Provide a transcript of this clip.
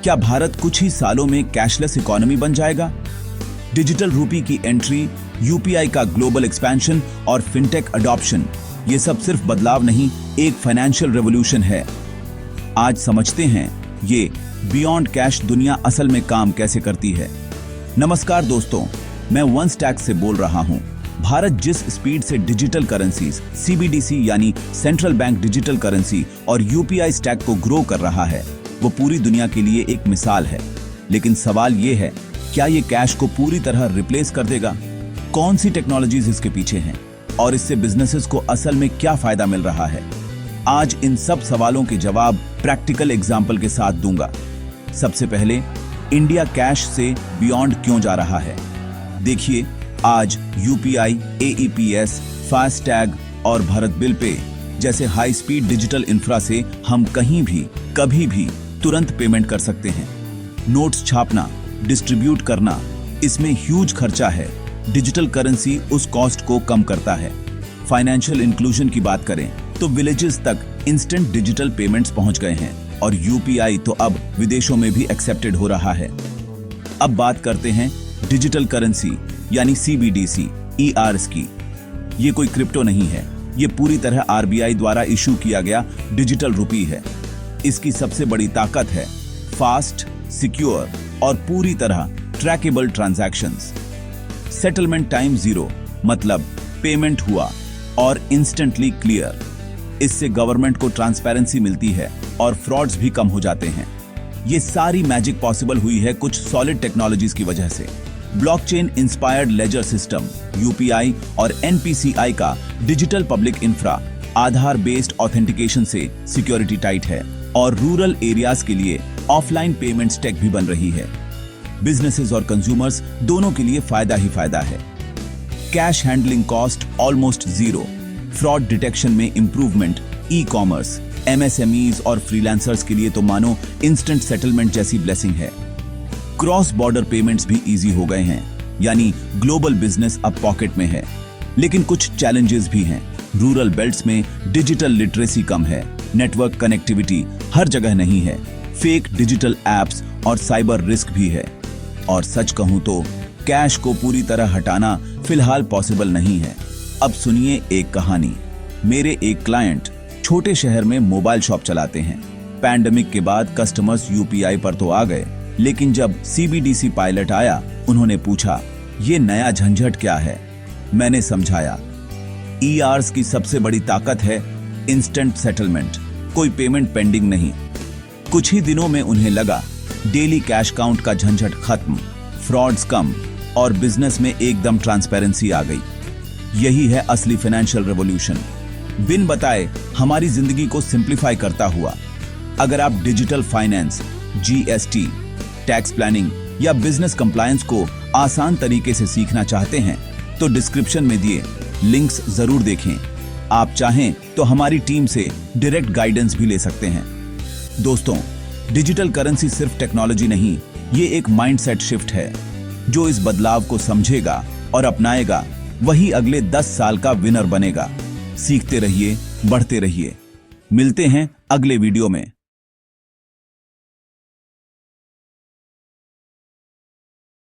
क्या भारत कुछ ही सालों में कैशलेस इकोनॉमी बन जाएगा? डिजिटल रूपी की एंट्री, यूपीआई का ग्लोबल एक्सपेंशन और फिनटेक अडॉप्शन, ये सब सिर्फ बदलाव नहीं, एक फाइनेंशियल रेवोल्यूशन है। आज समझते हैं ये बियॉन्ड कैश दुनिया असल में काम कैसे करती है। नमस्कार दोस्तों, मैं वन स्टैक से बोल रहा हूं। भारत जिस स्पीड से डिजिटल करेंसीज, सीबीडीसी यानी सेंट्रल बैंक डिजिटल करेंसी और यूपीआई स्टैक को ग्रो कर रहा है, वो पूरी दुनिया के लिए एक मिसाल है। लेकिन सवाल ये है, क्या ये कैश को पूरी तरह रिप्लेस कर देगा? कौन सी टेक्नोलॉजीज इसके पीछे हैं और इससे बिजनेसेस को असल में क्या फायदा मिल रहा है? आज इन सब सवालों के जवाब प्रैक्टिकल एग्जाम्पल के साथ दूंगा। सबसे पहले, इंडिया कैश से बियॉन्ड क्यों जा रहा है? देखिए, आज यूपीआई, एईपीएस, फास्टैग और भारत बिल पे जैसे हाई स्पीड डिजिटल इंफ्रा से हम कहीं भी, कभी भी तुरंत पेमेंट कर सकते हैं। नोट्स छापना, डिस्ट्रीब्यूट करना, इसमें ह्यूज खर्चा है। डिजिटल करेंसी उस कॉस्ट को कम करता है। फाइनेंशियल इंक्लूजन की बात करें तो विलेजेस तक इंस्टेंट डिजिटल पेमेंट्स पहुंच गए हैं और यूपीआई तो अब विदेशों में भी एक्सेप्टेड हो रहा है। अब बात करते हैं डिजिटल करेंसी यानी सीबीडीसी, ईआरएस की। ये कोई क्रिप्टो नहीं है, ये पूरी तरह आरबीआई द्वारा इशू किया गया डिजिटल रुपी है। इसकी सबसे बड़ी ताकत है फास्ट, सिक्योर और पूरी तरह ट्रैकेबल ट्रांजैक्शंस। सेटलमेंट टाइम 0, मतलब पेमेंट हुआ और इंस्टेंटली क्लियर। इससे गवर्नमेंट को ट्रांसपेरेंसी मिलती है और फ्रॉड्स भी कम हो जाते हैं। ये सारी मैजिक पॉसिबल हुई है कुछ सॉलिड टेक्नोलॉजीज की वजह से। Blockchain inspired ledger system, UPI और एनपीसीआई का digital public infra, Aadhaar based authentication से सिक्योरिटी टाइट है और रूरल एरियाज के लिए ऑफलाइन पेमेंट्स टेक भी बन रही है। बिजनेसेस और कंज्यूमर्स दोनों के लिए फायदा ही फायदा है। Cash handling cost almost 0, fraud detection में इंप्रूवमेंट, ई कॉमर्स, एमएसएमईज और फ्रीलांसर्स के लिए तो मानो इंस्टेंट सेटलमेंट जैसी ब्लेसिंग है। क्रॉस बॉर्डर पेमेंट्स भी इजी हो गए हैं, यानी ग्लोबल बिजनेस अब पॉकेट में है। लेकिन कुछ चैलेंजेस भी हैं। रूरल बेल्ट्स में डिजिटल लिटरेसी कम है, नेटवर्क कनेक्टिविटी हर जगह नहीं है, फेक डिजिटल एप्स और साइबर रिस्क भी है। और सच कहूं तो कैश को पूरी तरह हटाना फिलहाल पॉसिबल नहीं है। अब सुनिए एक कहानी। मेरे एक क्लाइंट छोटे शहर में मोबाइल शॉप चलाते हैं। पैंडेमिक के बाद कस्टमर्स यूपीआई पर तो आ गए, लेकिन जब सीबीडीसी पायलट आया, उन्होंने पूछा, ये नया झंझट क्या है? मैंने समझाया, ईआरएस की सबसे बड़ी ताकत है इंस्टेंट सेटलमेंट, कोई पेमेंट पेंडिंग नहीं। कुछ ही दिनों में उन्हें लगा डेली कैश काउंट का झंझट खत्म, फ्रॉड्स कम और बिजनेस में एकदम ट्रांसपेरेंसी आ गई। यही है असली फाइनेंशियल रेवोल्यूशन, बिन बताए हमारी जिंदगी को सिंप्लीफाई करता हुआ। अगर आप digital finance, GST, tax planning या बिजनेस कंप्लायंस को आसान तरीके से सीखना चाहते हैं तो डिस्क्रिप्शन में दिए लिंक्स जरूर देखें। आप चाहें तो हमारी टीम से डायरेक्ट गाइडेंस भी ले सकते हैं। दोस्तों, डिजिटल करेंसी सिर्फ टेक्नोलॉजी नहीं, ये एक माइंडसेट शिफ्ट है। जो इस बदलाव को समझेगा और अपनाएगा, वही अगले 10 साल का विनर बनेगा। सीखते रहिए, बढ़ते रहिए। मिलते हैं अगले वीडियो में।